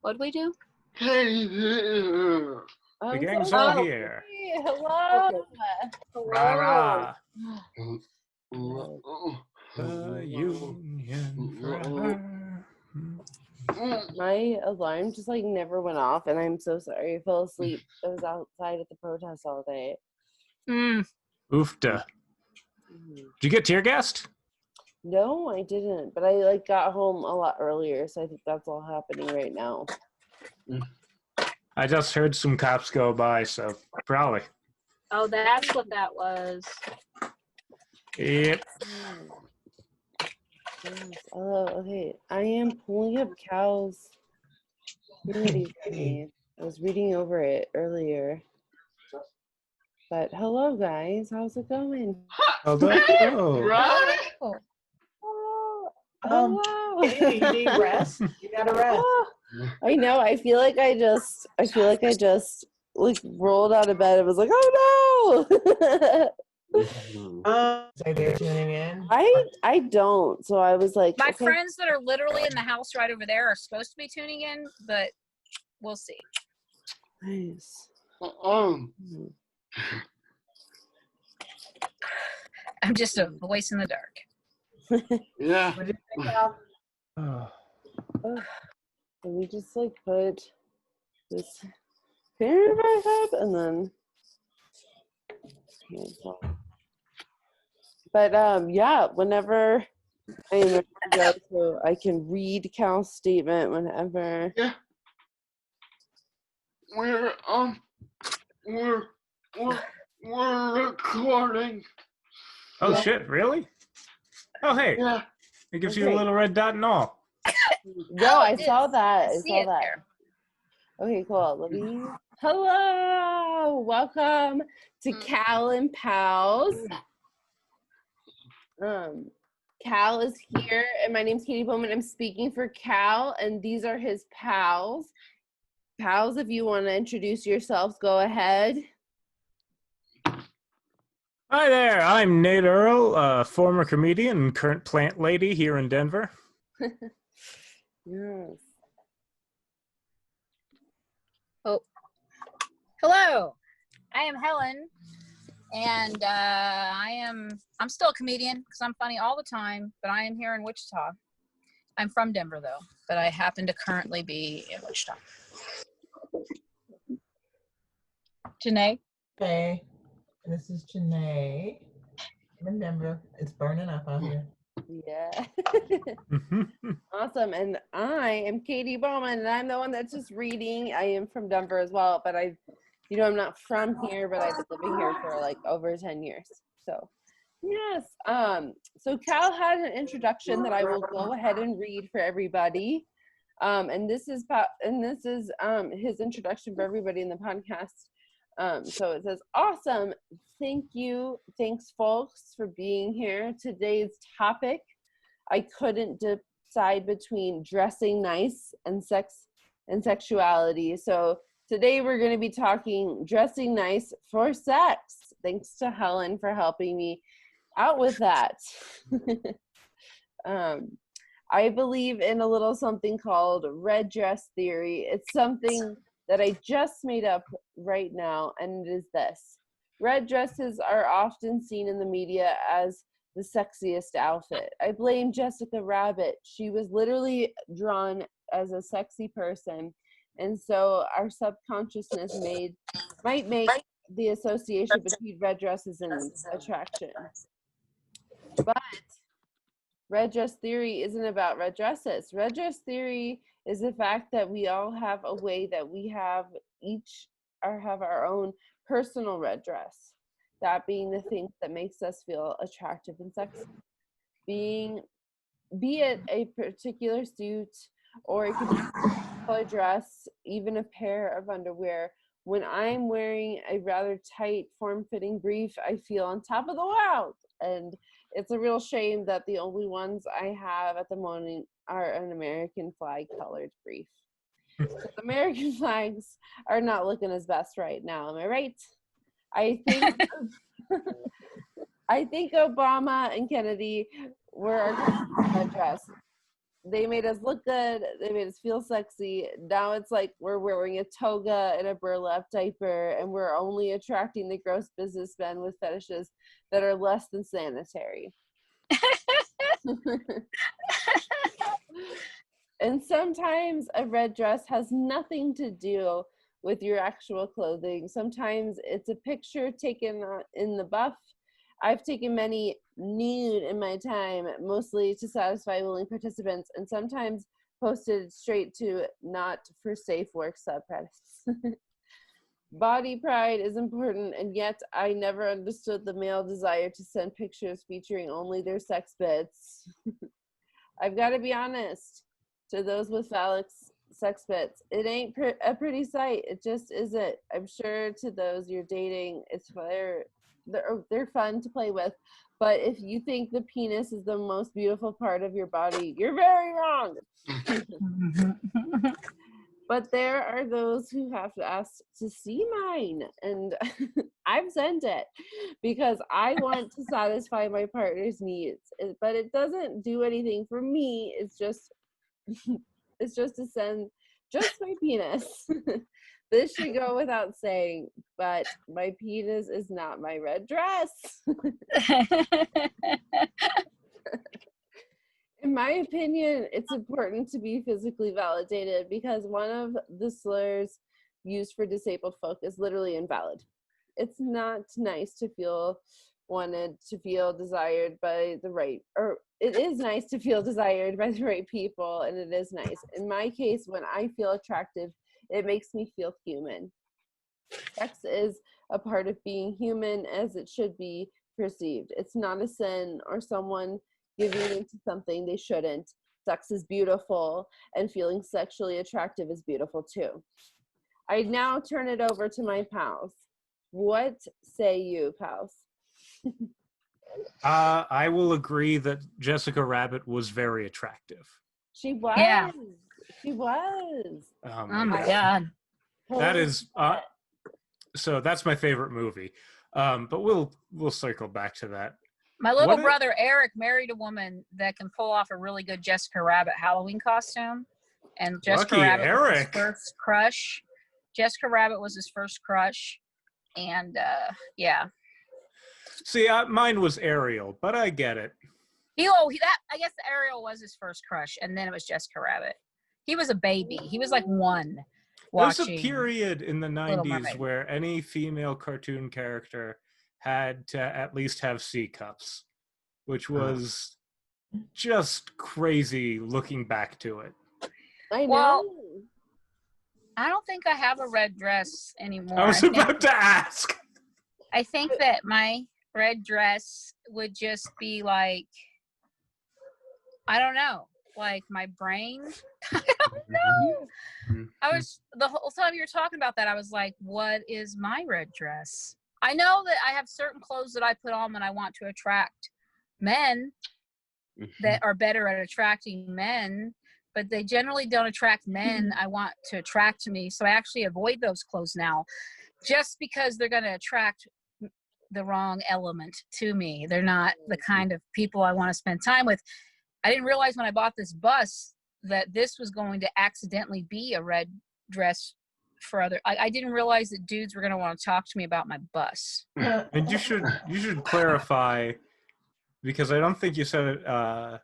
What'd we do? The gang's all here. Hey, hello. Okay. Rah, Hello. rah. The Union forever. My alarm just like never went off, and I'm so sorry. I fell asleep. I was outside at the protest all day. Oofta. Did you get tear gassed? No, I didn't. But I like got home a lot earlier, so I think that's all happening right now. I just heard some cops go by, so probably. Oh, that's what that was. Yep. Yes. Oh, okay. I am pulling up Cal's community for me. I was reading over it earlier. But hello, guys. How's it going? Hello. Right? Oh, hello. Hey, you need rest? You gotta rest. I know. I feel like I just like rolled out of bed and was like, oh no. So they're tuning in. I don't. So I was like, My okay. friends that are literally in the house right over there are supposed to be tuning in, but we'll see. Nice. I'm just a voice in the dark. Yeah. What did you think, Al? Can we just like put this fan back up and then but yeah, whenever I am ready to go, so I can read Cal's statement whenever. Yeah. We're recording. Oh, Yeah. shit, really? Oh, hey. Yeah. It gives you Okay. a little red dot and all. No, I saw that. I see saw it that. there. Okay, cool. Let me. Hello, welcome to Cal and Pals. Cal is here, and my name's Katie Bowman. I'm speaking for Cal, and these are his pals. Pals, if you want to introduce yourselves, go ahead. Hi there, I'm Nate Earl, a former comedian and current plant lady here in Denver. Yes. Oh, hello. I am Helen, and I'm still a comedian because I'm funny all the time. But I am here in Wichita. I'm from Denver though, but I happen to currently be in Wichita. Janae. Hey, this is Janae. I'm in Denver. It's burning up out here. Yeah. Awesome. And I am Katie Bowman, and I'm the one that's just reading. I am from Denver as well, but I'm not from here, but I've been living here for like over 10 years. So yes. So Cal had an introduction that I will go ahead and read for everybody. And this is his introduction for everybody in the podcast. So it says, awesome. Thanks folks for being here. Today's topic, I couldn't decide between dressing nice and sex and sexuality. So today we're going to be talking dressing nice for sex. Thanks to Helen for helping me out with that. I believe in a little something called red dress theory. It's something that I just made up right now, and it is this. Red dresses are often seen in the media as the sexiest outfit. I blame Jessica Rabbit. She was literally drawn as a sexy person, and so our subconsciousness might make the association between red dresses and attraction. But red dress theory isn't about red dresses. Red dress theory is the fact that we all have a way that we have have our own personal red dress. That being the thing that makes us feel attractive and sexy. Be it a particular suit, or it could be a dress, even a pair of underwear. When I'm wearing a rather tight, form-fitting brief, I feel on top of the world. And it's a real shame that the only ones I have at the moment are an American flag colored brief. American flags are not looking as best right now. Am I right? I think Obama and Kennedy were our red dress. they made us look good. They made us feel sexy. Now it's like we're wearing a toga and a burlap diaper, and we're only attracting the gross businessmen with fetishes that are less than sanitary. And sometimes a red dress has nothing to do with your actual clothing. Sometimes it's a picture taken in the buff. I've taken many nude in my time, mostly to satisfy willing participants, and sometimes posted straight to not for safe work subreddits. Body pride is important, and yet I never understood the male desire to send pictures featuring only their sex bits. I've got to be honest, to those with phallic sex bits, it ain't a pretty sight. It just isn't. I'm sure to those you're dating, they're fun to play with, but if you think the penis is the most beautiful part of your body, you're very wrong. But there are those who have asked to see mine, and I've sent it because I want to satisfy my partner's needs, but it doesn't do anything for me. It's just to send just my penis. This should go without saying, but my penis is not my red dress. In my opinion, it's important to be physically validated because one of the slurs used for disabled folk is literally invalid. It's not nice to feel wanted, to feel desired by the right, or it is nice to feel desired by the right people, and it is nice. In my case, when I feel attractive, it makes me feel human. Sex is a part of being human as it should be perceived. It's not a sin or someone giving into something they shouldn't. Sex is beautiful, and feeling sexually attractive is beautiful too. I now turn it over to my pals. What say you, pals? I will agree that Jessica Rabbit was very attractive. She was. Yeah. She was. Oh my God. That is so that's my favorite movie. But we'll circle back to that. My little brother Eric married a woman that can pull off a really good Jessica Rabbit Halloween costume, and Jessica Rabbit was his first crush. Jessica Rabbit was his first crush, and yeah. See, mine was Ariel, but I get it. I guess Ariel was his first crush, and then it was Jessica Rabbit. He was a baby. He was like one. There's a period in the 90s where any female cartoon character had to at least have C cups, which was just crazy looking back to it. I know. Well, I don't think I have a red dress anymore. I was about to ask. I think that my red dress would just be like, I don't know, like my brain. I don't know. The whole time you were talking about that, I was like, what is my red dress? I know that I have certain clothes that I put on when I want to attract men that are better at attracting men, but they generally don't attract men I want to attract to me. So I actually avoid those clothes now just because they're going to attract the wrong element to me. They're not the kind of people I want to spend time with. I didn't realize when I bought this bus that this was going to accidentally be a red dress for other. I didn't realize that dudes were going to want to talk to me about my bus. And you should clarify, because I don't think you said it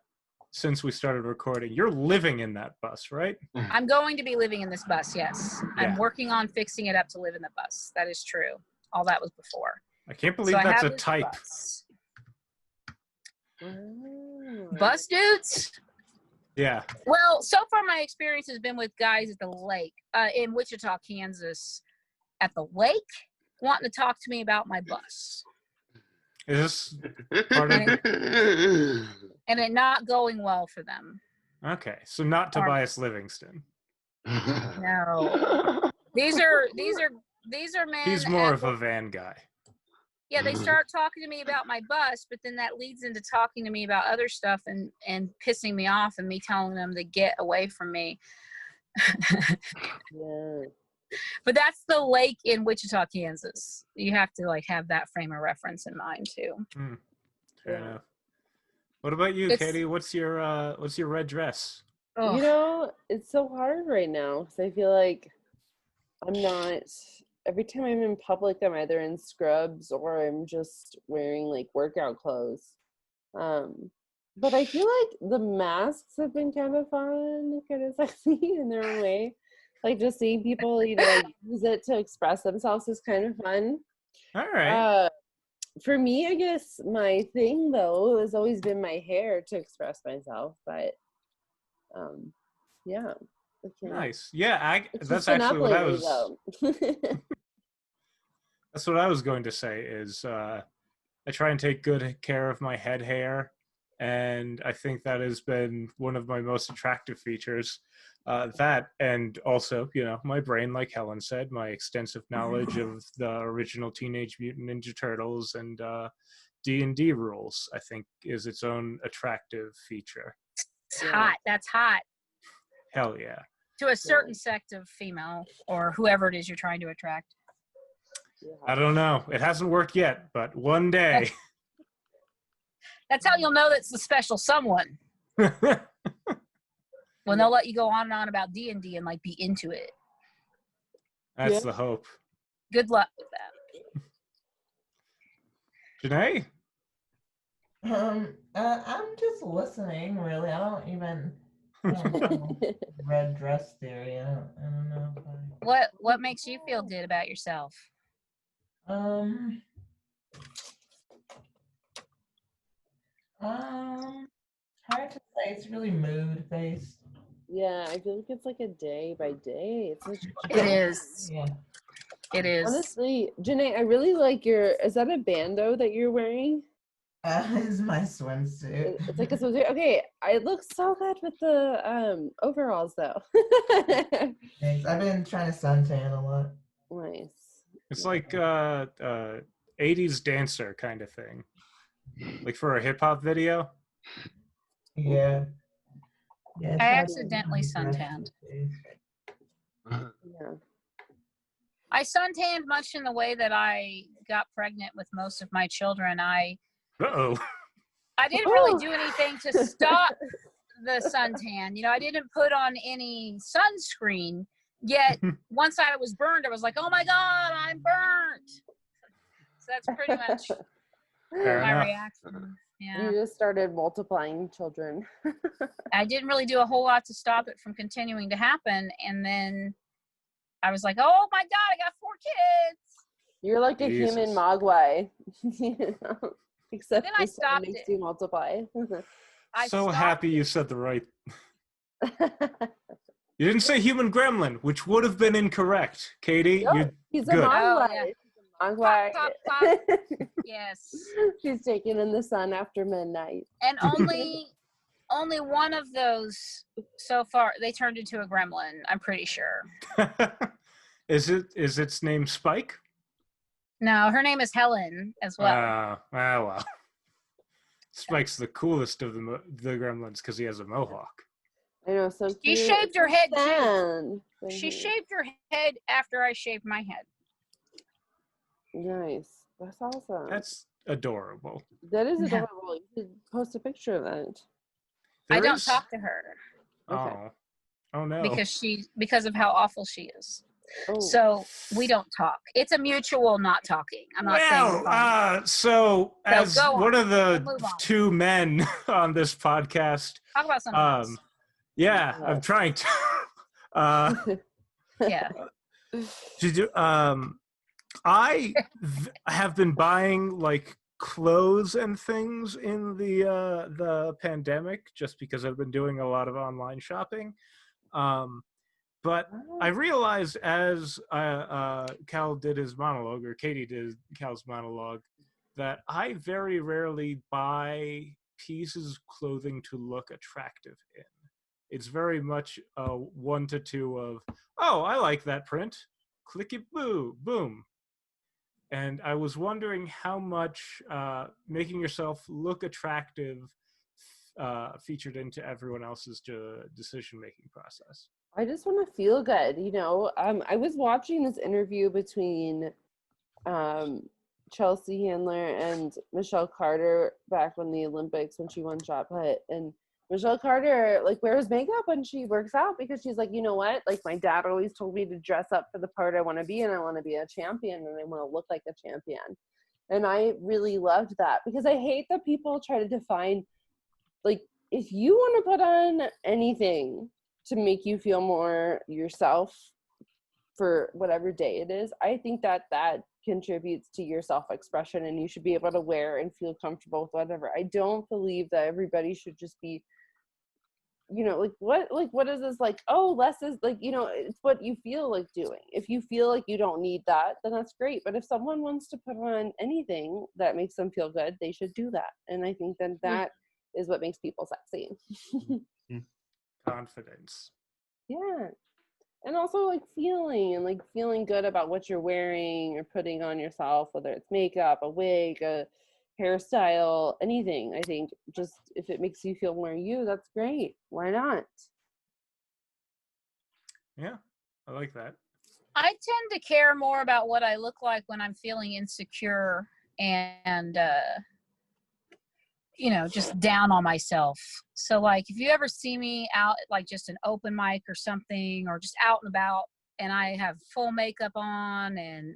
since we started recording. You're living in that bus, right? I'm going to be living in this bus, yes. Yeah. I'm working on fixing it up to live in the bus. That is true. All that was before. I can't believe that's a type. Bus dudes? Yeah. Well, so far my experience has been with guys at the lake, in Wichita, Kansas, at the lake, wanting to talk to me about my bus. Is this part of and it not going well for them. Okay, so not Tobias Livingston. No. These are men. He's more of a van guy. Yeah, they start talking to me about my bus, but then that leads into talking to me about other stuff and pissing me off and me telling them to get away from me. Yeah. But that's the lake in Wichita, Kansas. You have to have that frame of reference in mind too. Fair enough. What about you, Katie? What's your red dress? Ugh. You know, it's so hard right now because I feel like I'm not. Every time I'm in public, I'm either in scrubs or I'm just wearing like workout clothes. But I feel like the masks have been kind of fun, kind of sexy in their own way. Like just seeing people, like use it to express themselves is kind of fun. All right. For me, I guess my thing though has always been my hair to express myself. But yeah. Nice. Yeah, It's that's just been actually up what I lately, was. though. That's what I was going to say. Is I try and take good care of my head hair, and I think that has been one of my most attractive features. That and also, my brain, like Helen said, my extensive knowledge of the original Teenage Mutant Ninja Turtles and D&D rules, I think, is its own attractive feature. It's hot. That's hot. Hell yeah. To a certain sect of female or whoever it is you're trying to attract. I don't know. It hasn't worked yet, but one day. That's how you'll know that's the special someone. When they'll let you go on and on about D&D and like be into it. That's the hope. Good luck with that. Janae? I'm just listening, really. I don't know. Red dress theory. I don't know. What makes you feel good about yourself? Hard to say. It's really mood based. Yeah, I feel like it's like a day by day. It is. Yeah. It is. Honestly, Janae, I really like is that a bandeau that you're wearing? It's my swimsuit. It's like a swimsuit. Okay, it looks so good with the overalls though. Thanks. I've been trying to suntan a lot. Nice. It's like 80s dancer kind of thing. Like for a hip hop video. Yeah. I accidentally suntanned. Yeah. I suntanned much in the way that I got pregnant with most of my children. I didn't really do anything to stop the suntan. I didn't put on any sunscreen. Yet once I was burned, I was like, "Oh my God, I'm burnt!" So that's pretty much my reaction. Yeah. You just started multiplying children. I didn't really do a whole lot to stop it from continuing to happen, and then I was like, "Oh my God, I got 4 kids!" You're like a human mogwai. Except then I stopped makes it. you multiply. So happy you said the right. You didn't say human gremlin, which would have been incorrect, Katie. Nope, he's a mogwai. Pop, pop, pop. Yes. She's taken in the sun after midnight. And only one of those so far they turned into a gremlin, I'm pretty sure. Is its name Spike? No, her name is Helen as well. Well. Spike's the coolest of the gremlins because he has a mohawk. I know, so she shaved her head too. She shaved her head after I shaved my head. Nice. That's awesome. That's adorable. That is adorable. You should post a picture of that. I don't talk to her. Okay. Oh no. Because of how awful she is. Oh. So we don't talk. It's a mutual not talking. I'm not saying. So as one of the 2 men on this podcast, talk about something else. Yeah, I'm trying to. Yeah. I have been buying like clothes and things in the pandemic just because I've been doing a lot of online shopping. But I realized as Cal did his monologue, or Katie did Cal's monologue, that I very rarely buy pieces of clothing to look attractive in. It's very much a 1 to 2 of, oh, I like that print. Clicky boo, boom. And I was wondering how much making yourself look attractive featured into everyone else's decision-making process. I just want to feel good, I was watching this interview between Chelsea Handler and Michelle Carter back when the Olympics, when she won shot put, and Michelle Carter like wears makeup when she works out because she's like, you know what? Like my dad always told me to dress up for the part I want to be, and I want to be a champion, and I want to look like a champion. And I really loved that because I hate that people try to define, like, if you want to put on anything to make you feel more yourself for whatever day it is, I think that that contributes to your self-expression, and you should be able to wear and feel comfortable with whatever. I don't believe that everybody should just be, you know, what is this, like, oh, less is, like, you know, it's what you feel like doing. If you feel like you don't need that, then that's great. But if someone wants to put on anything that makes them feel good, they should do that. And I think that that is what makes people sexy. Confidence. Yeah. And also like feeling good about what you're wearing or putting on yourself, whether it's makeup, a wig, a hairstyle, anything. I think just if it makes you feel more you, that's great. Why not? Yeah, I like that. I tend to care more about what I look like when I'm feeling insecure and you know, just down on myself. So like if you ever see me out at like just an open mic or something, or just out and about and I have full makeup on and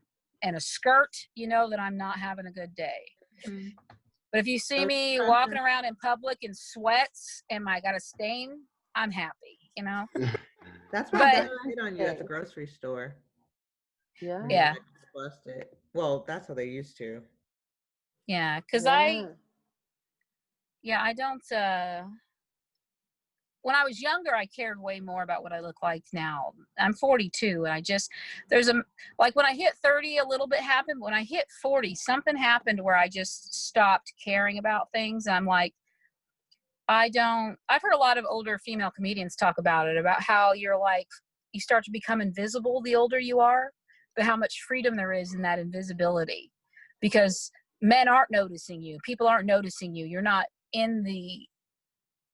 a skirt, you know that I'm not having a good day. Mm-hmm. But if you see me walking around in public in sweats and I got a stain, I'm happy, you know? That's why they hit on you at the grocery store. Yeah. Yeah. Well, that's how they used to. Yeah, because I don't, when I was younger, I cared way more about what I look like now. I'm 42, and like when I hit 30, a little bit happened. When I hit 40, something happened where I just stopped caring about things. I'm like, I've heard a lot of older female comedians talk about it, about how you're like, you start to become invisible the older you are, but how much freedom there is in that invisibility. Because men aren't noticing you. People aren't noticing you. You're not in the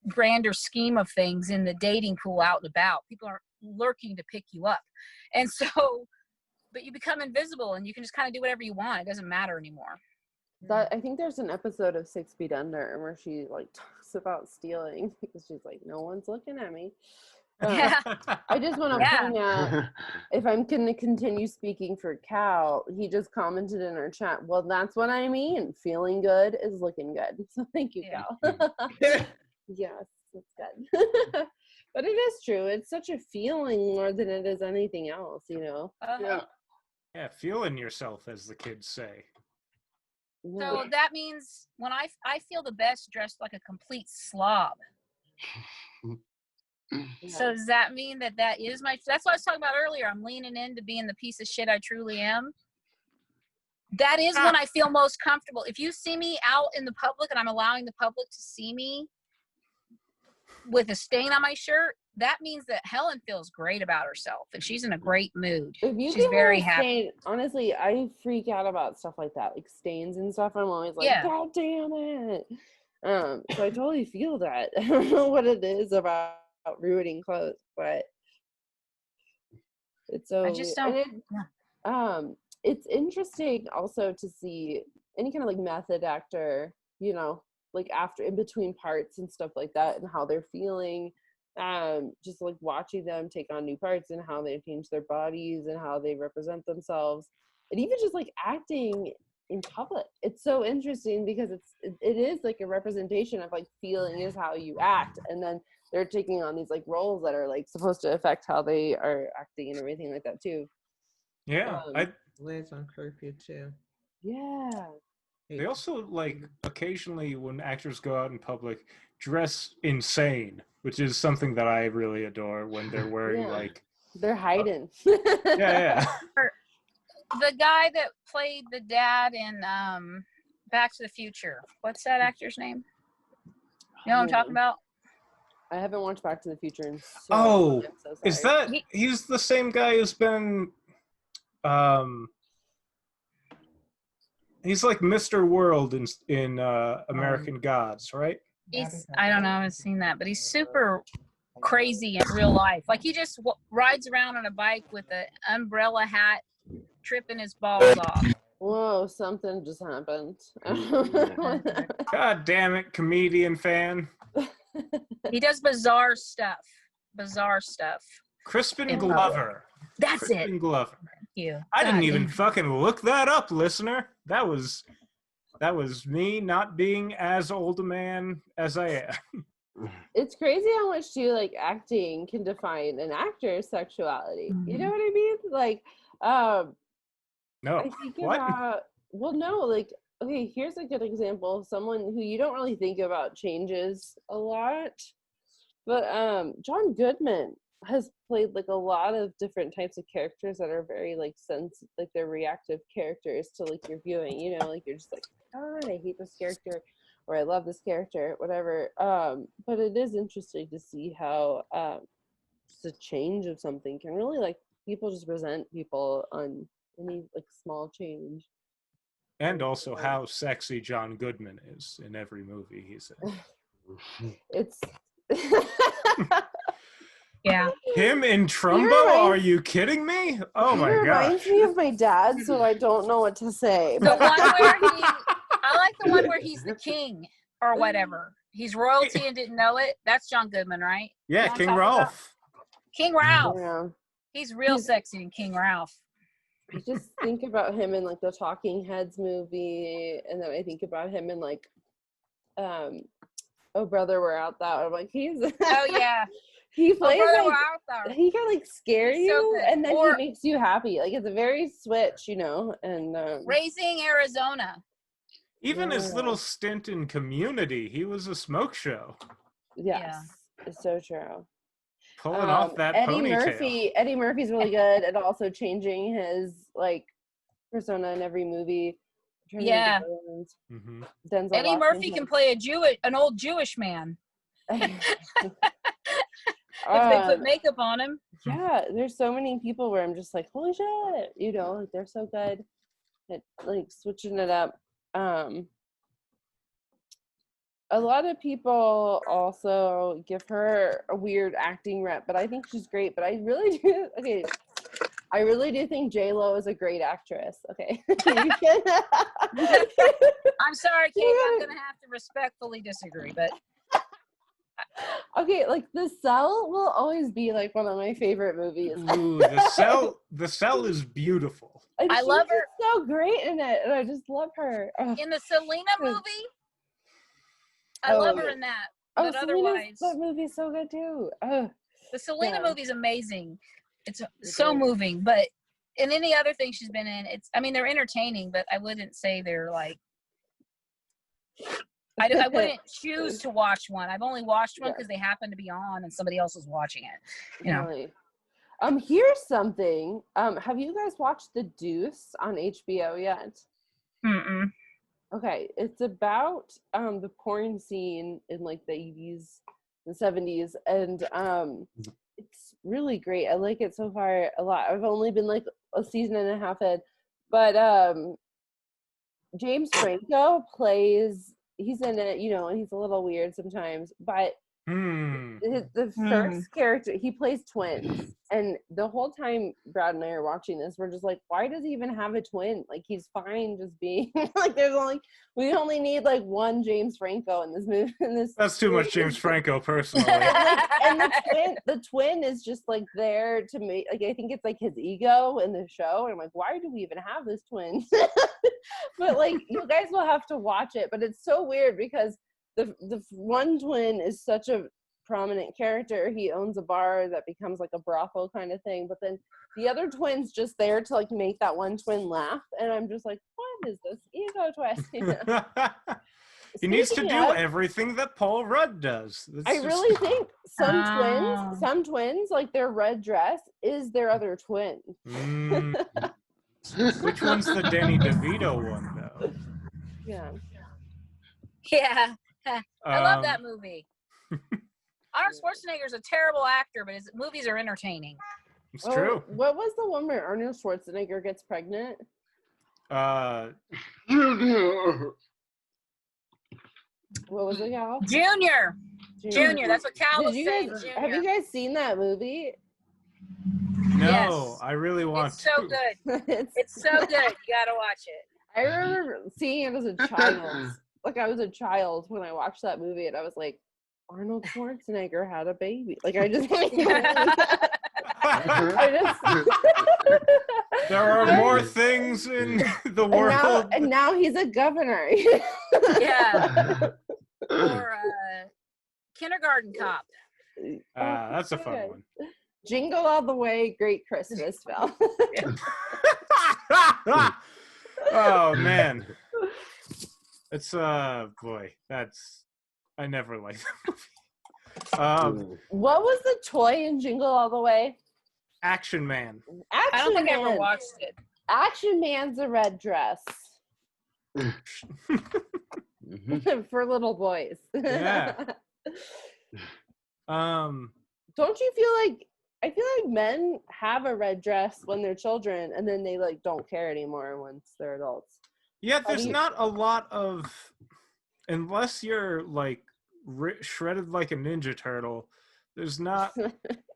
grander scheme of things in the dating pool out and about. People aren't lurking to pick you up. And so, but you become invisible and you can just kind of do whatever you want. It doesn't matter anymore. That, I think there's an episode of 6 Feet Under where she like talks about stealing because she's like, no one's looking at me. Yeah. I just want to point out, if I'm going to continue speaking for Cal, he just commented in our chat, well, that's what I mean. Feeling good is looking good. So thank you, Cal. Yes, that's good. But it is true. It's such a feeling more than it is anything else, you know? Yeah, feeling yourself, as the kids say. So that means when I feel the best dressed like a complete slob. So does that mean that is that's what I was talking about earlier. I'm leaning into being the piece of shit I truly am. That is when I feel most comfortable. If you see me out in the public and I'm allowing the public to see me with a stain on my shirt, that means that Helen feels great about herself and she's in a great mood. She's very happy. Honestly, I freak out about stuff like that, like stains and stuff. I'm always like, God damn it. So I totally feel that. I don't know what it is about ruining clothes, but it's so. I just don't. It's interesting also to see any kind of like method actor, you know, like after in between parts and stuff like that, and how they're feeling. Just like watching them take on new parts and how they change their bodies and how they represent themselves, and even just like acting in public. It's so interesting because it is like a representation of like feeling is how you act, and then they're taking on these like roles that are like supposed to affect how they are acting and everything like that too. Yeah, Liz on curfew too. Yeah. They also like occasionally when actors go out in public dress insane, which is something that I really adore when they're wearing like they're hiding. Yeah. The guy that played the dad in Back to the Future. What's that actor's name? You know what I'm talking about? I haven't watched Back to the Future in so long. I'm so sorry. Is that he's the same guy who's been he's like Mr. World in American Gods, right? I don't know, I haven't seen that, but he's super crazy in real life. Like he just rides around on a bike with an umbrella hat, tripping his balls off. Whoa, something just happened. God damn it, comedian fan. He does bizarre stuff. Bizarre stuff. Crispin Glover. That's Crispin it. Glover. Thank you. I didn't even damn. fucking look that up, listener. That was me not being as old a man as I am. It's crazy how much too like acting can define an actor's sexuality. You know what I mean? Like, No. I think What? about like, okay, here's a good example of someone who you don't really think about changes a lot. But John Goodman has played like a lot of different types of characters that are very like like they're reactive characters to like your viewing, you know, like you're just like, oh, I hate this character or I love this character, whatever. But it is interesting to see how just a change of something can really like people just resent people on any like small change. And also how sexy John Goodman is in every movie he's in. It's Yeah. Him in Trumbo? Are you kidding me? Oh my god. He reminds me of my dad, so I don't know what to say. The one where I like the one where he's the king or whatever. He's royalty and didn't know it. That's John Goodman, right? Yeah, King Ralph. King Ralph. Yeah. He's real sexy in King Ralph. I just think about him in like the Talking Heads movie, and then I think about him in like Oh Brother We're Out Thou. I'm like, he's oh yeah. He plays he can like scare he's you so and then he makes you happy. Like it's a very switch, you know. And Raising Arizona. Even his little stint in Community, he was a smoke show. Yes, yeah. It's so true. Pulling off that ponytail. Eddie Murphy's really good at also changing his like persona in every movie. Yeah. Mm-hmm. Eddie Murphy can play an old Jewish man. If they put makeup on him. Yeah, there's so many people where I'm just like, holy shit, you know, like they're so good at like switching it up. A lot of people also give her a weird acting rep, but I think she's great. But I really do think J-Lo is a great actress. Okay. I'm sorry, Kate, I'm gonna have to respectfully disagree, but okay, like The Cell will always be like one of my favorite movies. Ooh, The Cell is beautiful. And I love her. So great in it, and I just love her. In the Selena movie, I love her in that. But otherwise, that movie's so good too. The Selena movie's amazing. It's so moving. But in any other thing she's been in, they're entertaining, but I wouldn't say they're like. I wouldn't choose to watch one. I've only watched one because they happen to be on and somebody else is watching it. You know. Really? Here's something. Have you guys watched The Deuce on HBO yet? Mm-mm. Okay, it's about the porn scene in like the 80s and 70s, and it's really great. I like it so far a lot. I've only been like a season and a half in, but James Franco plays. He's in it, you know, and he's a little weird sometimes, but the first character, he plays twins, and the whole time Brad and I are watching this, we're just like, why does he even have a twin? Like, he's fine just being like, we only need like one James Franco in this movie. That's too much James Franco, personally. and the twin is just like there to make, like, I think it's like his ego in the show, and I'm like, why do we even have this twin? But like, you guys will have to watch it, but it's so weird because the one twin is such a prominent character. He owns a bar that becomes like a brothel kind of thing, but then the other twin's just there to like make that one twin laugh, and I'm just like, what is this ego twist? He needs to do everything that Paul Rudd does. I really think some twins, like their red dress is their other twin. Which one's the Danny DeVito one, though? Yeah. I love that movie. Arnold Schwarzenegger's a terrible actor, but his movies are entertaining. It's true. What was the one where Arnold Schwarzenegger gets pregnant? What was it, Cal? Junior. That's what Cal was saying. Have you guys seen that movie? No, yes. I really want to. It's so good. It's so good. You gotta watch it. I remember seeing it as a child. Like, I was a child when I watched that movie, and I was like, Arnold Schwarzenegger had a baby. Like, I just There are more things in the world. And now he's a governor. Yeah. Or kindergarten cop. That's a fun one. Jingle All the Way, Great Christmas Bell. Oh man. It's boy, I never liked that movie. What was the toy in Jingle All the Way? Action Man. I don't think I ever watched it. Action Man's a red dress. For little boys. Yeah. Don't you feel like, I feel like men have a red dress when they're children and then they like don't care anymore once they're adults? Yeah, there's not a lot of, unless you're like shredded like a Ninja Turtle, there's not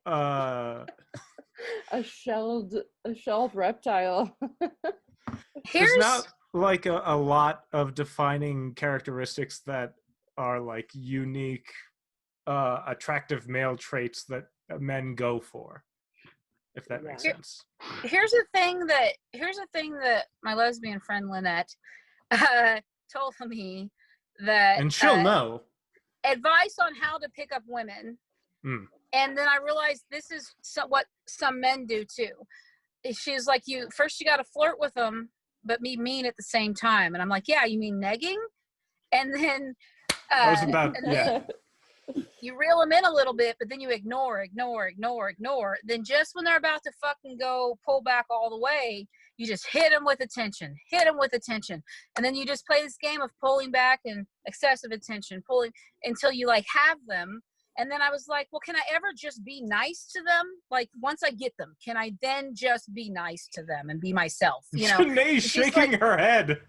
a shelled reptile. There's not like a lot of defining characteristics that are like unique attractive male traits that men go for, if that makes sense. Here's a thing that my lesbian friend Lynette told me, that and she'll know advice on how to pick up women. And then I realized this is what some men do too. She's like, you got to flirt with them, but be mean at the same time. And I'm like, yeah, you mean negging? And then you reel them in a little bit, but then you ignore. Then just when they're about to fucking go pull back all the way, you just hit them with attention. And then you just play this game of pulling back and excessive attention, pulling until you like have them. And then I was like, well, can I ever just be nice to them? Like, once I get them, can I then just be nice to them and be myself? You know, Janae's shaking her head.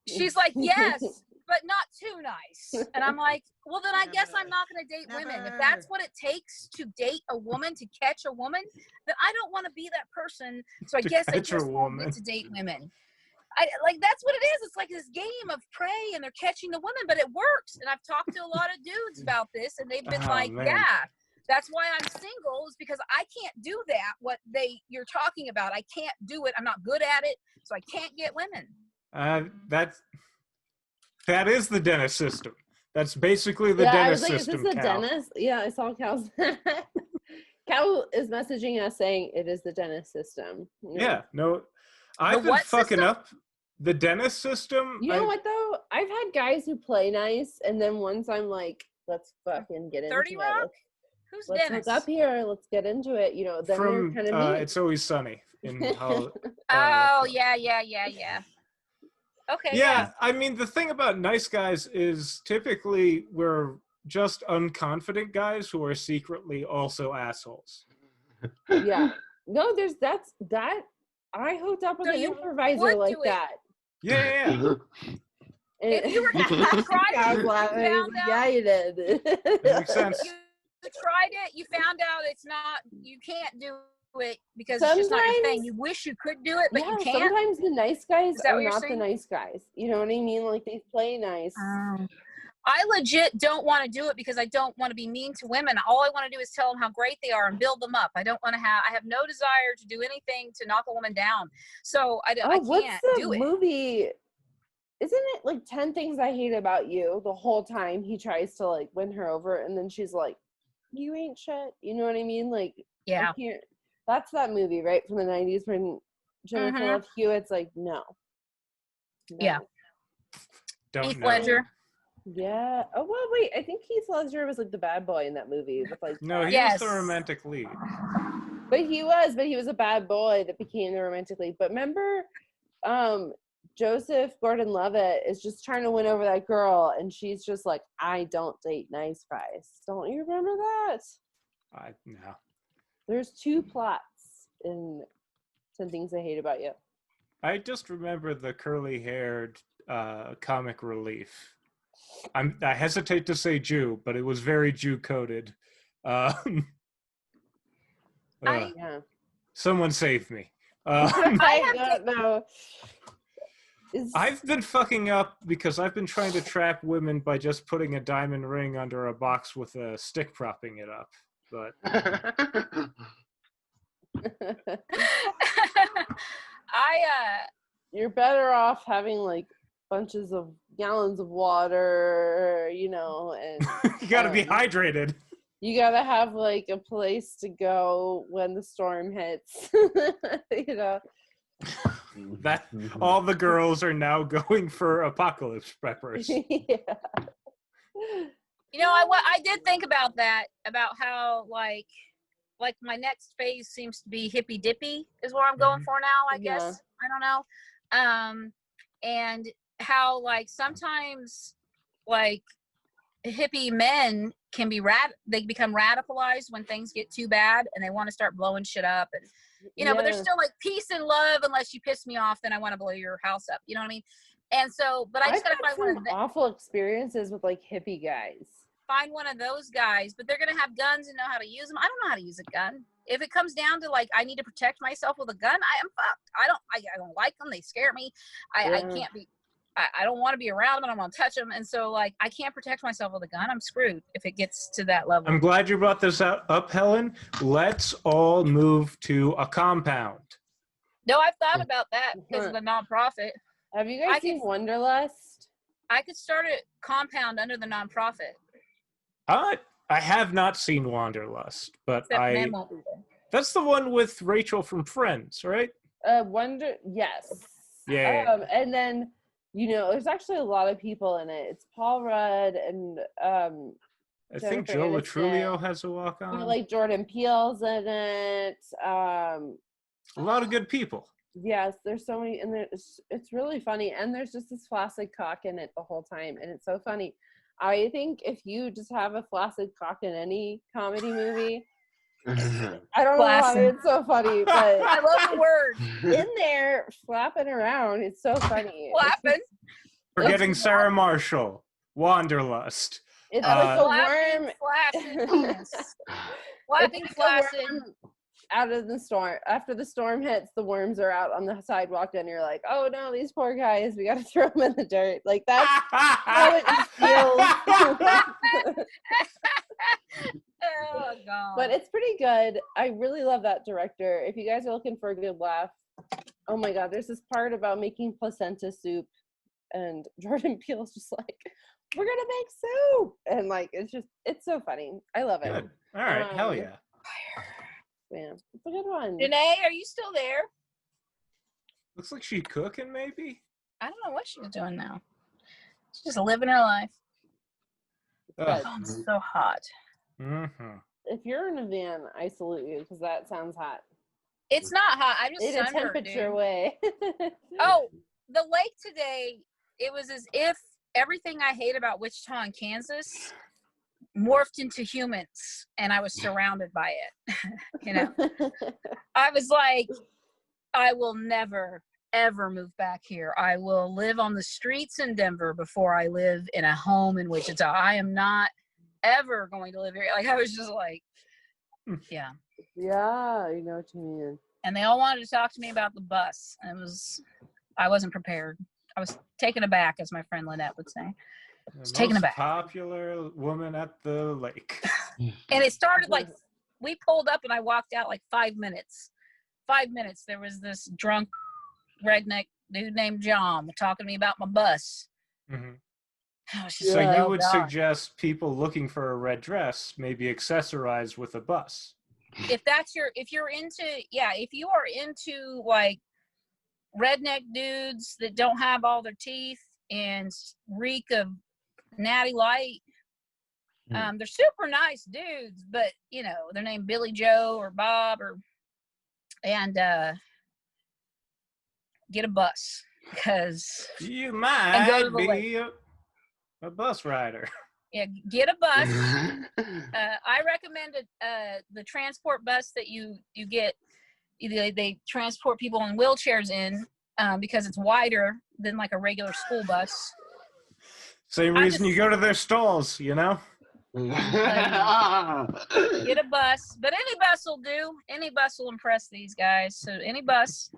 She's like, yes, but not too nice. And I'm like, well, then I guess I'm not going to date women. If that's what it takes to date a woman, to catch a woman, then I don't want to be that person. So I guess I just won't get to date women. That's what it is. It's like this game of prey and they're catching the women, but it works. And I've talked to a lot of dudes about this and they've been yeah, that's why I'm single, is because I can't do that. What you're talking about, I can't do it. I'm not good at it. So I can't get women. That is the dentist system. That's basically the dentist system. Is this the dentist? Yeah, I saw Cal's. Cal is messaging us saying it is the dentist system. Yeah, no, I've been fucking up the dentist system. You know what though? I've had guys who play nice, and then once I'm like, let's fucking get into 30 Rock? it. Who's let's dentist? hook up here. Let's get into it. You know, then from they're kind of It's Always Sunny in oh yeah. Okay. Yeah, I mean, the thing about nice guys is typically we're just unconfident guys who are secretly also assholes. Yeah. No, there's that. I hooked up with an improviser like that. Yeah. If you were yeah, you did. Makes sense. You tried it, you found out you can't do it because it's just not your thing. You wish you could do it, but you can't. Sometimes the nice guys are not the nice guys. You know what I mean? Like, they play nice. I legit don't want to do it because I don't want to be mean to women. All I want to do is tell them how great they are and build them up. I have no desire to do anything to knock a woman down. So I can't do it. Movie? Isn't it like 10 Things I Hate About You? The whole time he tries to like win her over, and then she's like, you ain't shit. You know what I mean? Like, yeah. That's that movie, right? From the 90s when Jennifer Love Hewitt's like, no. Yeah. Heath Ledger. Yeah. Oh, well, wait. I think Heath Ledger was like the bad boy in that movie. With like, no, he was the romantic lead. But he was a bad boy that became the romantic lead. But remember, Joseph Gordon-Levitt is just trying to win over that girl, and she's just like, I don't date nice guys. Don't you remember that? No. There's 2 plots in 10 Things I Hate About You. I just remember the curly-haired comic relief. I hesitate to say Jew, but it was very Jew-coded. Yeah. Someone save me. I don't know. I've been fucking up because I've been trying to trap women by just putting a diamond ring under a box with a stick propping it up. But You're better off having like bunches of gallons of water, you know, and you gotta be hydrated. You gotta have like a place to go when the storm hits. You know. That all the girls are now going for apocalypse preppers. Yeah. You know, I did think about that, about how like my next phase seems to be hippy dippy is what I'm going for now, I guess. Yeah. I don't know. And how like sometimes like hippie men can be they become radicalized when things get too bad and they want to start blowing shit up, and you know, but there's still like peace and love. Unless you piss me off, then I want to blow your house up, you know what I mean? And so, but I just gotta find one of the awful experiences with like hippie guys. Find one of those guys, but they're gonna have guns and know how to use them. I don't know how to use a gun. If it comes down to like I need to protect myself with a gun, I am fucked. I don't like them. They scare me. I can't be. I don't want to be around them. I don't want to touch them. And so, like, I can't protect myself with a gun. I'm screwed if it gets to that level. I'm glad you brought this up, Helen. Let's all move to a compound. No, I've thought about that because of the nonprofit. Have you guys seen Wanderlust? I could start a compound under the nonprofit. I have not seen Wanderlust, but Men won't be there. That's the one with Rachel from Friends, right? Yes. Yeah. And then, you know, there's actually a lot of people in it. It's Paul Rudd and I think Joe Latrulio has a walk on. Like Jordan Peele's in it. A lot of good people. Yes, there's so many, and it's really funny. And there's just this flaccid cock in it the whole time, and it's so funny. I think if you just have a flaccid cock in any comedy movie, I don't know why it's so funny, but I love the word. In there flapping around. It's so funny. Flapping. Forgetting Sarah Marshall. Wanderlust. It's like a worm. Flapping flaccid. Out of the storm. After the storm hits, the worms are out on the sidewalk, and you're like, oh no, these poor guys, we gotta throw them in the dirt. Like that's how it just feels. Oh god. But it's pretty good. I really love that director. If you guys are looking for a good laugh, oh my god, there's this part about making placenta soup, and Jordan Peele's just like, we're gonna make soup, and like it's so funny. I love it. Good. All right, hell yeah. Man, it's a good one. Janae, are you still there? Looks like she's cooking, maybe. I don't know what she's doing now. She's just living her life. Oh, it's so hot. Mm-hmm. If you're in a van, I salute you because that sounds hot. It's not hot. I'm just in a temperature dude. Way. Oh, the lake today, it was as if everything I hate about Wichita and Kansas morphed into humans, and I was surrounded by it. You know, I was like, I will never ever move back here. I will live on the streets in Denver before I live in a home in Wichita. I am not ever going to live here. Like I was just like, yeah, you know what you mean. And they all wanted to talk to me about the bus. I wasn't prepared. I was taken aback, as my friend Lynette would say. The taken most aback. Popular woman at the lake. And it started like, we pulled up and I walked out like 5 minutes. 5 minutes. There was this drunk redneck dude named John talking to me about my bus. Mm-hmm. So you would suggest people looking for a red dress maybe accessorize with a bus. If you are into like redneck dudes that don't have all their teeth and reek of natty light, they're super nice dudes, but you know, they're named Billy Joe or Bob and get a bus because you might be a bus rider. Yeah, get a bus. I recommended the transport bus that you get. They transport people in wheelchairs in because it's wider than like a regular school bus. Same reason you go to their stalls, you know? Get a bus, but any bus will do. Any bus will impress these guys. So any bus.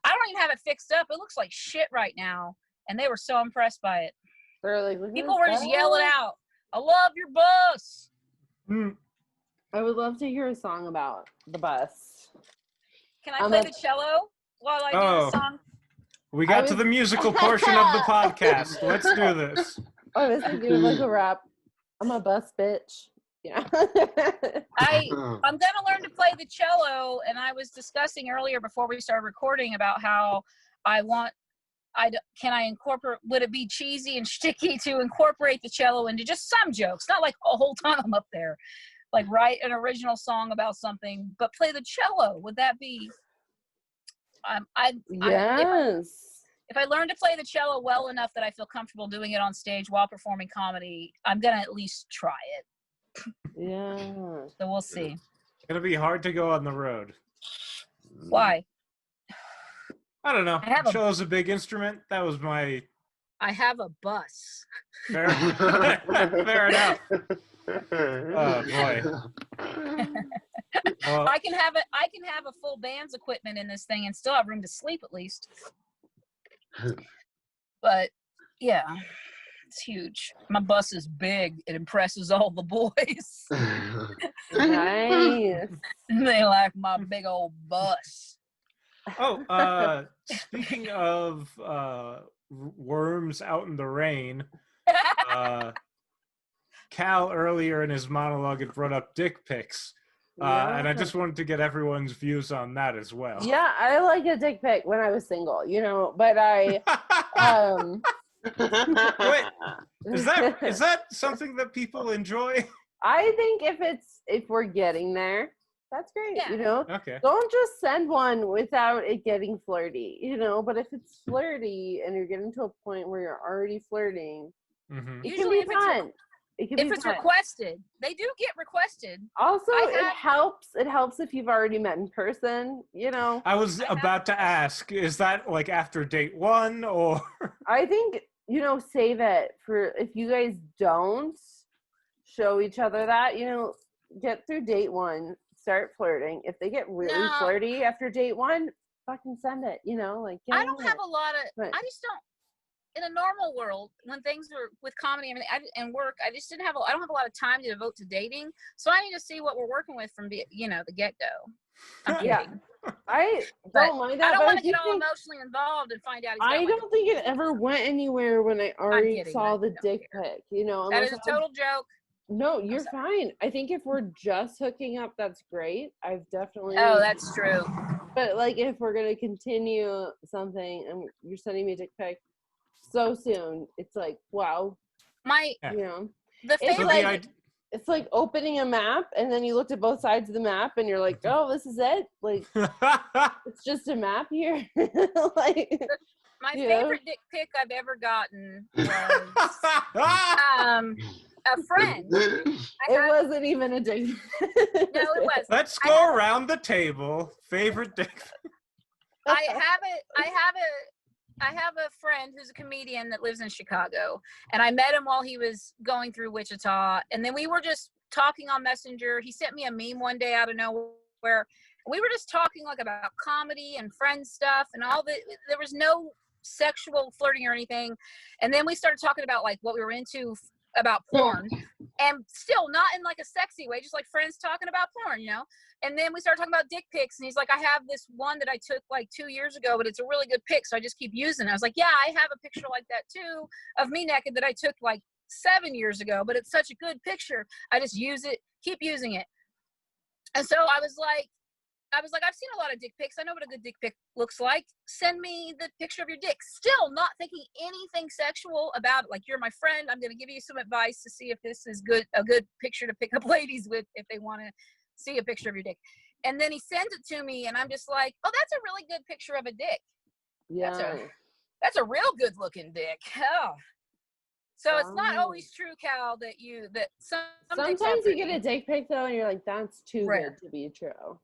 I don't even have it fixed up. It looks like shit right now. And they were so impressed by it. They're like, look at People this were just bus. yelling out, I love your bus. I would love to hear a song about the bus. Can I play the cello while I do the song? We got to the musical portion of the podcast. Let's do this. I was thinking of like a rap. I'm a bus bitch. Yeah. I'm gonna learn to play the cello, and I was discussing earlier before we started recording about how can I incorporate, would it be cheesy and sticky to incorporate the cello into just some jokes, not like a whole time I'm up there, like write an original song about something, but play the cello. Would that be, yes. If I learn to play the cello well enough that I feel comfortable doing it on stage while performing comedy, I'm gonna at least try it. Yeah. So we'll see. It's gonna be hard to go on the road. Why? I don't know. Cello's a big instrument. That was my. I have a bus. Fair enough. Oh boy. Well, I can have a full band's equipment in this thing and still have room to sleep at least. But yeah, it's huge. My bus is big. It impresses all the boys. Nice. They like my big old bus. Oh, speaking of worms out in the rain, Cal earlier in his monologue had brought up dick pics. And I just wanted to get everyone's views on that as well. Yeah, I like a dick pic when I was single, but I Wait, is that something that people enjoy? I think if we're getting there, that's great, Yeah. Okay. Don't just send one without it getting flirty, but if it's flirty and you're getting to a point where you're already flirting, it Usually can be fun. If it's requested, they do get requested. Also, it helps if you've already met in person, I was about to ask, is that like after date 1 or? I think, save it for if you guys don't show each other that, get through date 1, start flirting. If they get really flirty after date 1, fucking send it, I don't have a lot of, I just don't. In a normal world, when things are with comedy and work, I don't have a lot of time to devote to dating. So I need to see what we're working with from the get-go. I'm kidding. I don't mind that. I don't want to get all emotionally involved and find out. I don't think it ever went anywhere when I already saw the dick pic. That is a total joke. No, you're fine. I think if we're just hooking up, that's great. I've definitely. Oh, that's true. But like, if we're gonna continue something and you're sending me a dick pic so soon, it's like, wow. It's like opening a map and then you looked at both sides of the map and you're like, oh, this is it. Like, it's just a map here. My favorite dick pic I've ever gotten was a friend. It wasn't even a dick. No, it wasn't. Let's go around the table. Favorite dick. I have a friend who's a comedian that lives in Chicago, and I met him while he was going through Wichita, and then we were just talking on Messenger. He sent me a meme one day out of nowhere. We were just talking like about comedy and friend stuff and all that. There was no sexual flirting or anything. And then we started talking about like what we were into about porn, and still not in like a sexy way, just like friends talking about porn, And then we started talking about dick pics, and he's like, I have this one that I took like 2 years ago, but it's a really good pic, so I just keep using it. I was like, yeah, I have a picture like that too of me naked that I took like 7 years ago, but it's such a good picture. I just use it, keep using it. And so I was like, I've seen a lot of dick pics. I know what a good dick pic looks like. Send me the picture of your dick. Still not thinking anything sexual about it. Like, you're my friend. I'm going to give you some advice to see if this is a good picture to pick up ladies with if they want to see a picture of your dick. And then he sends it to me, and I'm just like, oh, that's a really good picture of a dick. Yeah. That's a real good looking dick. Oh. So it's not always true, Cal, that sometimes you get a dick pic though, and you're like, that's too good to be true.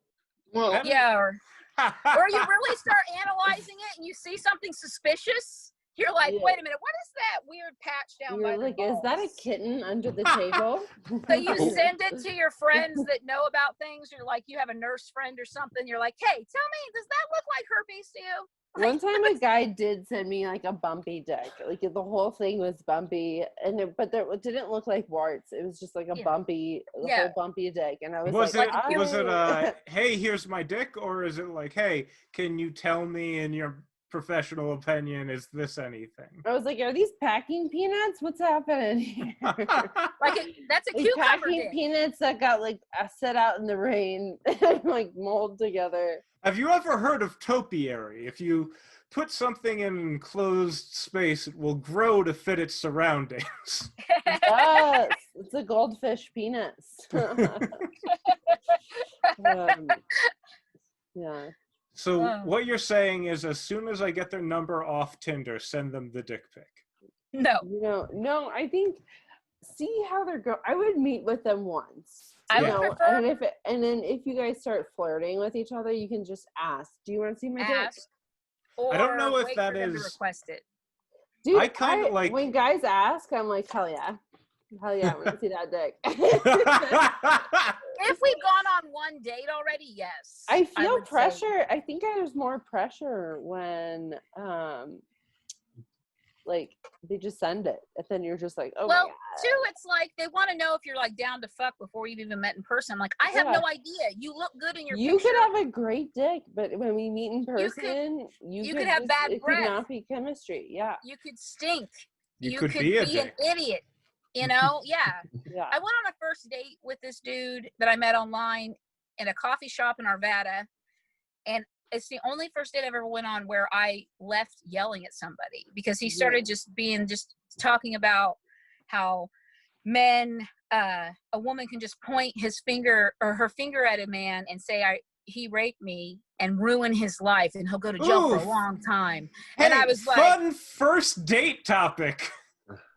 Well, yeah, or you really start analyzing it and you see something suspicious You're like, wait a minute, what is that weird patch down by You're the like, balls? is that a kitten under the table? So you send it to your friends that know about things. You're like, you have a nurse friend or something. You're like, hey, tell me, does that look like herpes to you? One time a guy did send me like a bumpy dick. Like the whole thing was bumpy, but there didn't look like warts. It was just like a bumpy, whole bumpy dick. And I was was like, was it hey, here's my dick, or is it like, hey, can you tell me in your professional opinion, is this anything? I was like, are these packing peanuts? What's happening here? That's a cucumber packing dick. Peanuts that got like set out in the rain and like mold together. Have you ever heard of topiary? If you put something in an enclosed space, it will grow to fit its surroundings. Yes, it's a goldfish penis. Yeah. So what you're saying is, as soon as I get their number off Tinder, send them the dick pic. No. No, I think see how they're going. I would meet with them once. I would prefer, and then if you guys start flirting with each other, you can just ask, do you want to see my dick? Or I don't know if wait that for them to is request it. Dude, I kind of like when guys ask, I'm like, hell yeah, I want to see that dick. If we've gone on one date already, yes. I feel pressure. Say. I think there's more pressure when like they just send it, and then you're just like, oh well, my God. too, it's like they want to know if you're like down to fuck before you've even met in person. I'm like, I have no idea. You look good in your You picture. could have a great dick, but when we meet in person, you could have bad breath. It could not be chemistry. Yeah. You could stink. You could be an idiot. You know? Yeah. Yeah. I went on a first date with this dude that I met online in a coffee shop in Arvada, and it's the only first date I ever went on where I left yelling at somebody because he started just talking about how men, a woman can just point his finger or her finger at a man and say, he raped me and ruin his life and he'll go to jail for a long time. Hey, and I was like, fun first date topic.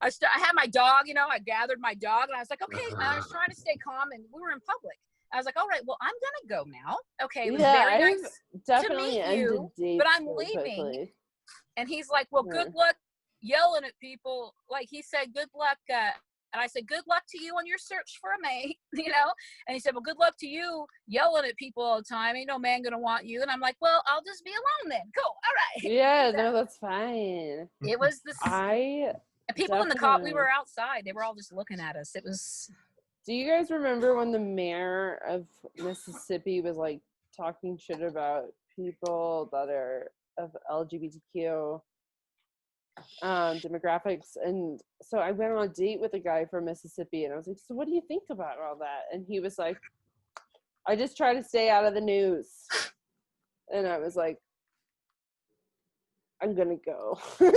I had my dog, I gathered my dog and I was like, okay, I was trying to stay calm and we were in public. I was like, all right, well, I'm going to go now. Okay, it was very nice to meet you, but I'm leaving. Quickly. And he's like, well, good luck yelling at people. Like he said, good luck. And I said, good luck to you on your search for a mate, And he said, well, good luck to you yelling at people all the time. Ain't no man going to want you. And I'm like, well, I'll just be alone then. Cool. All right. Yeah, no, that's fine. It was this. People in the car, we were outside. They were all just looking at us. It was. Do you guys remember when the mayor of Mississippi was like talking shit about people that are of LGBTQ demographics? And so I went on a date with a guy from Mississippi and I was like, so what do you think about all that? And he was like, I just try to stay out of the news. And I was like, I'm gonna go. So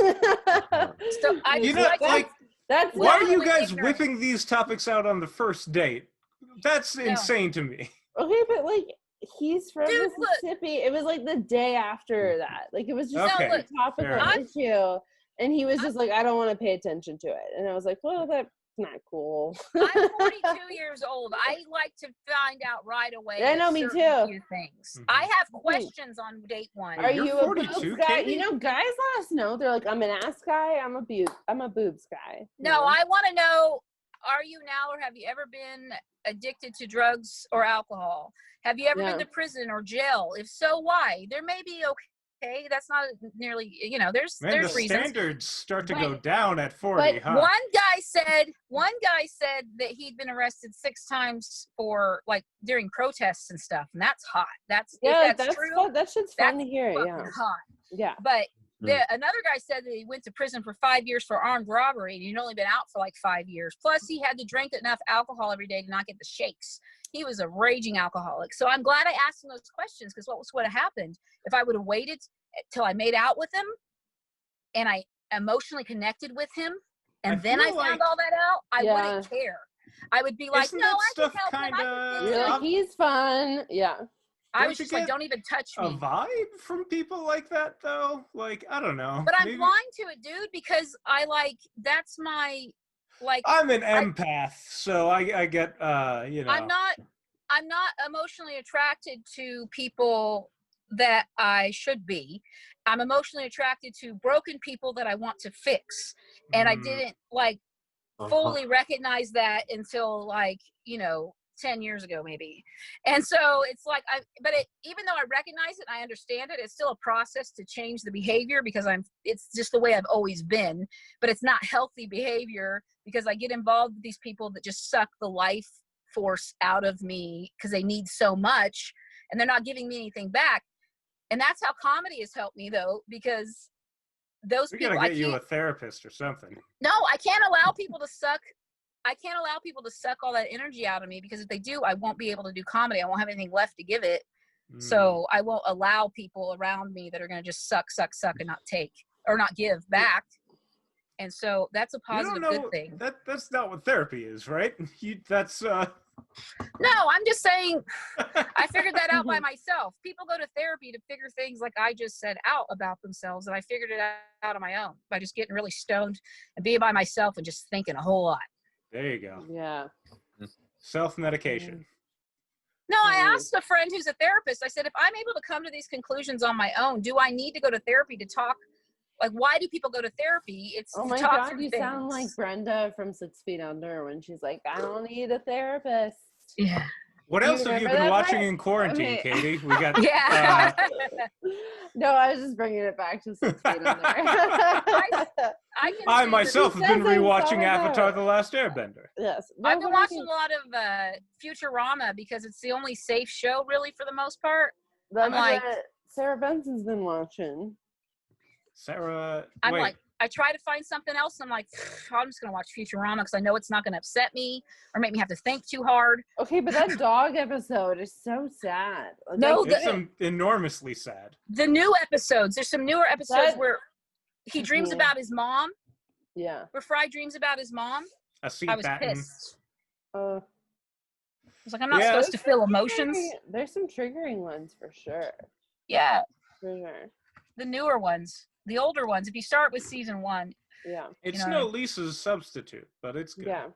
why are you guys whipping these topics out on the first date? That's insane to me. Okay, but like he's from Mississippi. It was like the day after that. Like it was just a topical issue. And he was just like, I don't want to pay attention to it. And I was like, well, that's not cool. I'm 42 years old. I like to find out right away. I know, me too. Things. Mm-hmm. I have questions on date one. Are you a boobs guy? Katie? Guys let us know. They're like, I'm an ass guy. I'm a boobs guy. No, I want to know, are you now or have you ever been addicted to drugs or alcohol? Have you ever been to prison or jail? If so, why? There may be okay, that's not nearly, there's the reasons. Standards start to go down at 40, but one guy said that he'd been arrested 6 times for like during protests and stuff, and that's hot. That's true. Fun. That shit's fun to hear. Yeah, hot. Yeah, but another guy said that he went to prison for 5 years for armed robbery, and he'd only been out for like 5 years. Plus, he had to drink enough alcohol every day to not get the shakes. He was a raging alcoholic. So I'm glad I asked him those questions, because what would have happened if I would have waited till I made out with him and I emotionally connected with him and then I found all that out? I wouldn't care. I would be like, isn't no, that I stuff can help him. Like, he's fun. Yeah. I was just like, don't even touch me. A vibe from people like that, though? Like, I don't know. But I'm blind to it, dude, because that's my, I'm an empath, so I get, I'm not emotionally attracted to people that I should be. I'm emotionally attracted to broken people that I want to fix. And I didn't like fully recognize that until like, 10 years ago maybe. And so it's like, even though I recognize it, I understand it, it's still a process to change the behavior because it's just the way I've always been, but it's not healthy behavior because I get involved with these people that just suck the life force out of me because they need so much and they're not giving me anything back. And that's how comedy has helped me though, because those people, gotta get you a therapist or something. No, I can't allow people to suck. I can't allow people to suck all that energy out of me because if they do, I won't be able to do comedy. I won't have anything left to give it. So I won't allow people around me that are going to just suck and not take or not give back. And so that's a positive good thing. That's not what therapy is, right? No, I'm just saying I figured that out by myself. People go to therapy to figure things like I just said out about themselves, and I figured it out on my own by just getting really stoned and being by myself and just thinking a whole lot. There you go. Yeah. Self-medication. No, I asked a friend who's a therapist. I said, if I'm able to come to these conclusions on my own, do I need to go to therapy to talk? Like, why do people go to therapy? It's oh my God, you sound like Brenda from 6 Feet Under when she's like, I don't need a therapist. Yeah. What else have you been watching in quarantine, Katie? We got. Yeah. No, I was just bringing it back to 6 Feet Under. I myself have been rewatching Avatar: The Last Airbender. Yes. No, I've been watching a lot of Futurama because it's the only safe show, really, for the most part. I'm like, Sarah Benson's been watching. Sarah. I'm like, I try to find something else. And I'm like, I'm just going to watch Futurama because I know it's not going to upset me or make me have to think too hard. Okay, but that dog episode is so sad. Like, no, it's enormously sad. The new episodes. There's some newer episodes where he dreams about his mom. Yeah. Where Fry dreams about his mom. I was pissed. I was like, I'm not supposed to feel emotions. There's some triggering ones for sure. Yeah. For sure. The newer ones. The older ones, if you start with season 1. Yeah. It's no Lisa's substitute, but it's good. Yeah.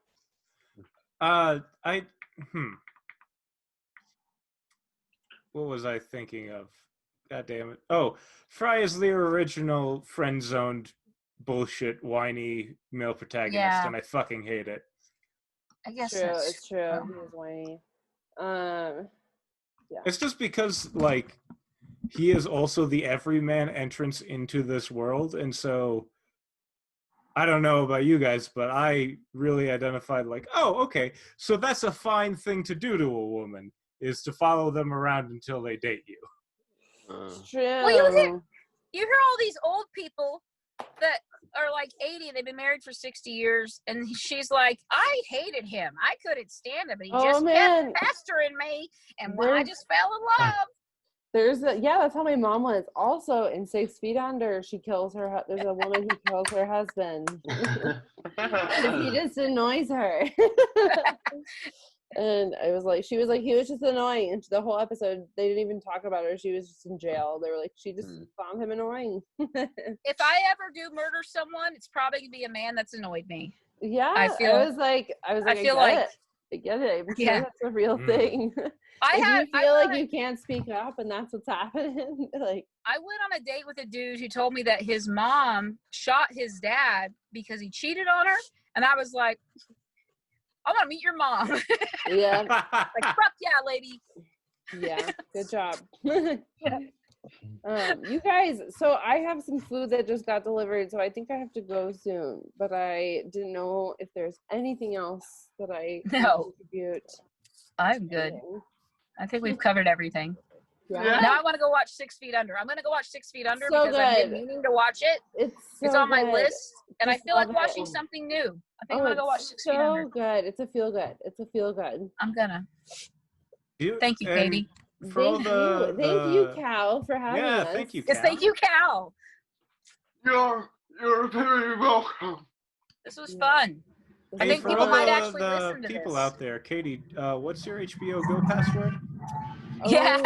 What was I thinking of? God damn it. Oh, Fry is the original friend-zoned bullshit whiny male protagonist, and I fucking hate it. I guess it's true. He is whiny. Yeah. It's just because, like, he is also the everyman entrance into this world, and so I don't know about you guys, but I really identified like, oh, okay, so that's a fine thing to do to a woman, is to follow them around until they date you. It's true. Well, you hear all these old people that are like 80 and they've been married for 60 years, and she's like, I hated him. I couldn't stand him, but he just kept pestering me, and I just fell in love. That's how my mom was. Also, in 6 Feet Under, there's a woman who kills her husband. He just annoys her. And she was like, he was just annoying. And the whole episode, they didn't even talk about her. She was just in jail. They were like, she just found him annoying. If I ever do murder someone, it's probably going to be a man that's annoyed me. Yeah. I feel like I get it. Yeah. That's a real thing. You feel like you can't speak up and that's what's happening. Like, I went on a date with a dude who told me that his mom shot his dad because he cheated on her, and I was like, I want to meet your mom. Yeah. Like, fuck yeah, lady. Yeah, good job. You guys, so I have some food that just got delivered, so I think I have to go soon, but I didn't know if there's anything else that I can contribute. I'm good. I think we've covered everything. Yeah. Now I want to go watch 6 Feet Under. I'm going to go watch 6 Feet Under so because I've been meaning to watch it. It's on my list, and I feel like watching something new. I think I'm going to go watch 6 Feet Under. So good. It's a feel good. I'm going to. Thank you, Katie. Thank you, Cal, for having us. Yeah, thank you, Cal. Yes, thank you, Cal. You're very welcome. This was fun. Hey, I think people might actually listen to this. People out there, Katie, what's your HBO Go password? Yeah.